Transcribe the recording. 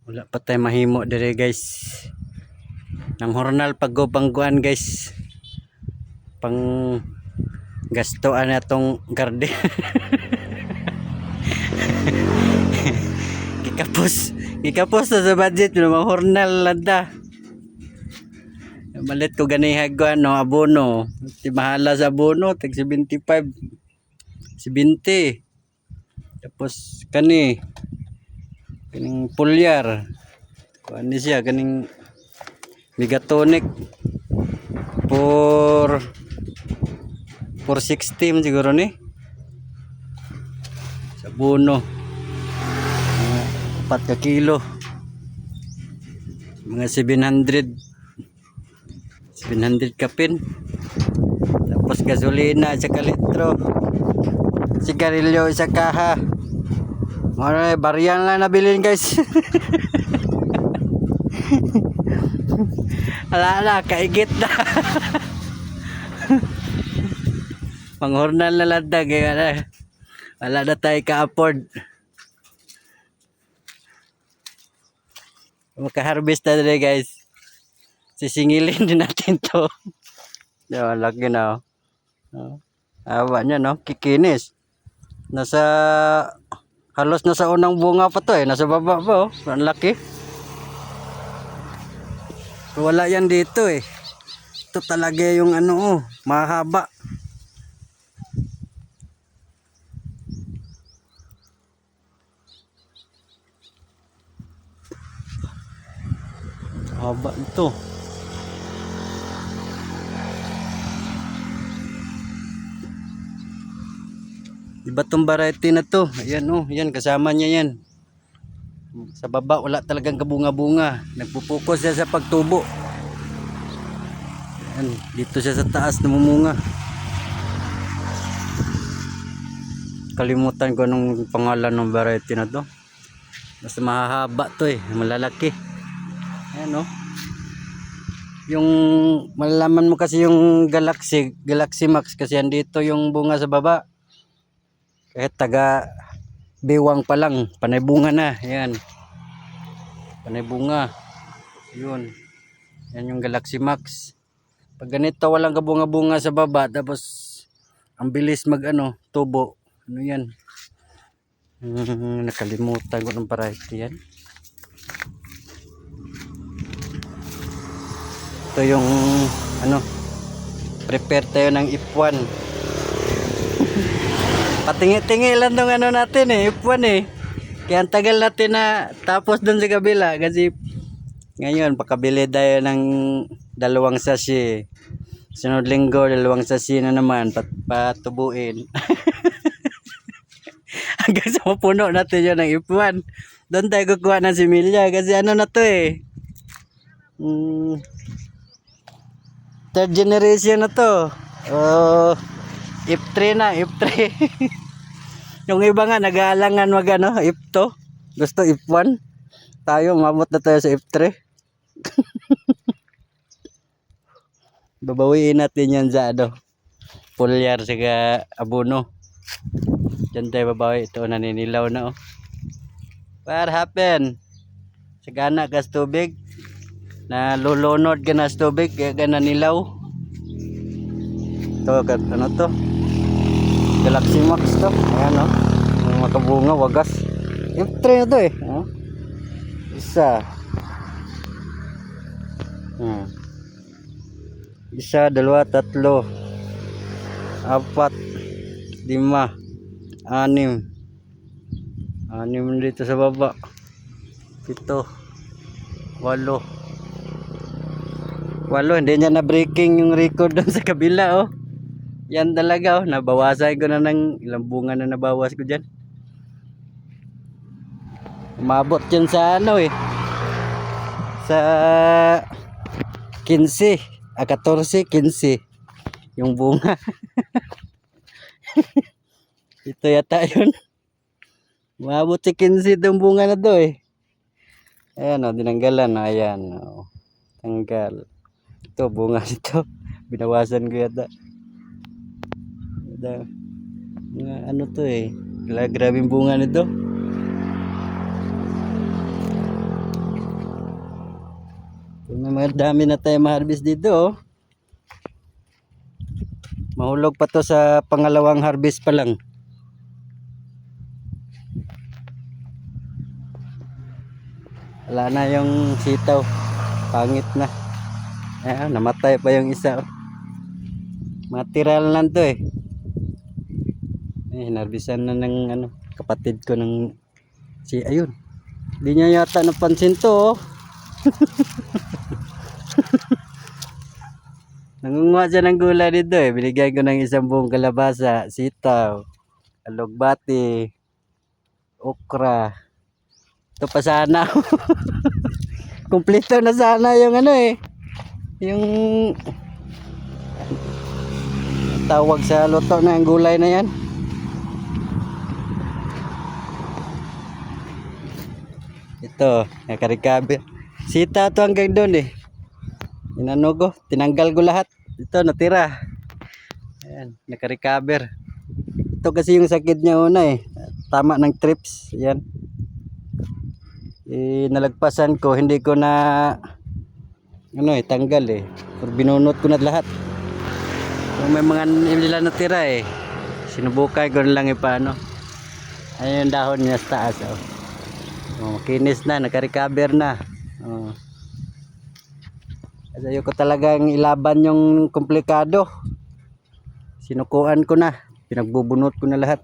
Wala pa tayo mahimo dire guys. Nang hornal pagubangguan guys. Pang gastoan atong garden. Gikapos na sa budget no mga hornal landa. Malit ko ganihag ko ano abono. Ti mahala sa abono tag 75. 70. Tapos kaning pulyar. Kuan ni siya kaning Megatonic for 460 man siguro ni. Sa abono. 4 ka kilo. Mga 700 kapin. Tapos gasolina sa litro. Sigarilyo sa kaha. Mga bariyan lang nabilin guys. Ala kaigit na. Panghornal na lada kaya wala na tayo ka-afford. Maka-harvest na rin guys. Sisingilin din natin to. Diba, laki na oh. Awa niya no, kikinis. Halos nasa unang bunga pa to eh. Nasa baba pa oh. Ang laki. Wala yan dito eh. Ito talaga yung ano oh, mahaba. Haba ito. Iba tong variety na to. Ayan oh, yan kasama niya yan. Sa baba wala talagang kabunga-bunga. Nagpo-focus siya sa pagtubo. Ayan, dito siya sa taas namumunga. Kalimutan ko anong pangalan ng variety na to. Mas mahahaba to eh, malalaki. Ayan oh. Yung malalaman mo kasi yung Galaxy Max kasi andito yung bunga sa baba. Kahit taga bewang pa lang, panay bunga na. Ayan. Panay bunga. Yun. Yan yung Galaxy Max. Pag ganito walang kabunga-bunga sa baba tapos ang bilis tubo. Ano yan? Nakalimutan ko ng variety yan. Ito yung prepare tayo ng F1. Patingi-tingi lang tong natin eh, F1 eh. Kaya ang tagal natin na tapos dun sa kabila kasi ngayon pakabili tayo ng 2 sachet. Sunod linggo 2 sachet na naman patubuin. Hanggang sa mapuno natin yun ng F1. Doon tayo kukuha ng similya kasi na to eh. Third generation na to. F3 na, F3. Yung iba nga nag-aalangan F2. Gusto F1. Tayo, mabot na tayo sa F3. Babawiin natin yan sa pulyar sa abono. Diyan tayo babawi. Ito naninilaw na oh. What happened? Sagana gas tubig. Na lulunod ka na sa tubig. Kaya ka nanilaw. Ito, ano to? Galaxy Max to. Ayan oh. Makabunga, wagas. F3 na to eh. Oh. Isa. Isa, 2, 3, 4, 5, 6, 6 dito sa baba. 7, 8, hindi niya na breaking yung record doon sa kabila oh. Yan talaga oh, nabawasan ko na ng ilang bunga na nabawas ko dyan. Umabot dyan sa sa 15, 14, 15 yung bunga. Ito yata yun. Umabot si 15 itong bunga na to eh. Ayan o, dinanggalan. Ayan o, tanggal. Ito, bunga nito. Binawasan ko yata. Ano to eh. Grabing bunga nito. Madami na tayo ma-harvest dito oh. Mahulog pa to sa pangalawang harvest pa lang. Wala na yung sitaw. Pangit na. Ayan, namatay pa yung isa. Material lang to eh. Hinarbisan na ng ano, kapatid ko ng ayun. Hindi niya yata napansin to oh. Nangunguha siya ng gulay dito eh. Binigyan ko ng isang buong kalabasa, sitaw, alugbati, okra. Ito pa sana. Kumpleto na sana yung ano eh. Yung tawag sa luto na yung gulay na yan. Ito, nakarecover. Sita to hanggang doon eh. Inano ko, tinanggal ko lahat. Ito, natira. Ayan, nakarecover. Ito kasi yung sakit niya una eh. Tama ng trips. Ayan. Nalagpasan ko, hindi ko na ano eh, tanggal eh. Pero binunot ko na lahat. Kung may mga nila natira eh. Sinubukan ko na lang ipaano. Ayun yung dahon niya sa taas oh. Oh, kinis na, naka-recover na. Oh. Kasi ayoko talagang ilaban yung komplikado. Sinukuan ko na, pinagbubunot ko na lahat.